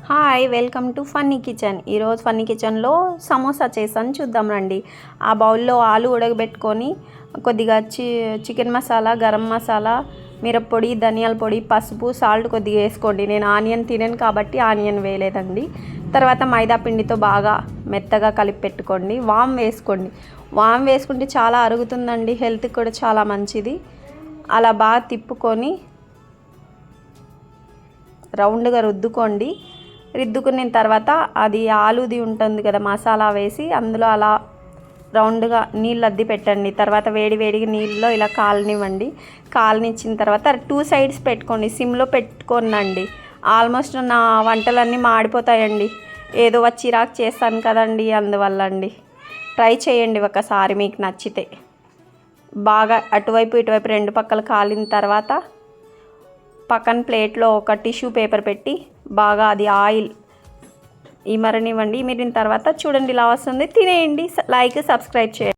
Hi welcome to funny kitchen. ఈరోజు funny కిచెన్లో సమోసా చేసాను, చూద్దాం రండి. ఆ బౌల్లో ఆలు ఉడకబెట్టుకొని కొద్దిగా చికెన్ మసాలా, గరం మసాలా, మిరప్పొడి, ధనియాల పొడి, పసుపు, సాల్ట్ కొద్దిగా వేసుకోండి. నేను ఆనియన్ తినను కాబట్టి ఆనియన్ వేయలేదండి. తర్వాత మైదా పిండితో బాగా మెత్తగా కలిపి పెట్టుకోండి. వామ్ వేసుకోండి. వామ్ వేసుకుంటే చాలా అరుగుతుందండి, హెల్త్కి కూడా చాలా మంచిది. అలా బాగా తిప్పుకొని రౌండ్గా రుద్దుకోండి. రుద్దుకున్న తర్వాత అది ఆలుది ఉంటుంది కదా, మసాలా వేసి అందులో అలా రౌండ్గా నీళ్ళు అద్ది పెట్టండి. తర్వాత వేడిగా నీళ్ళలో ఇలా కాలనివ్వండి. కాలనిచ్చిన తర్వాత 2 సైడ్స్ పెట్టుకోండి, సిమ్లో పెట్టుకోనండి. ఆల్మోస్ట్ నా వంటలన్నీ మాడిపోతాయండి, ఏదో చిరాకు చేస్తాను కదండి, అందువల్ల అండి. ట్రై చేయండి ఒకసారి, మీకు నచ్చితే. బాగా అటువైపు ఇటువైపు 2 పక్కలు కాలిన తర్వాత పక్కన ప్లేట్లో ఒక టిష్యూ పేపర్ పెట్టి బాగా అది ఆయిల్ ఇమరనివ్వండి. ఇమిరిన తర్వాత చూడండి ఇలా వస్తుంది, తినేయండి. లైక్, సబ్స్క్రైబ్ చేయండి.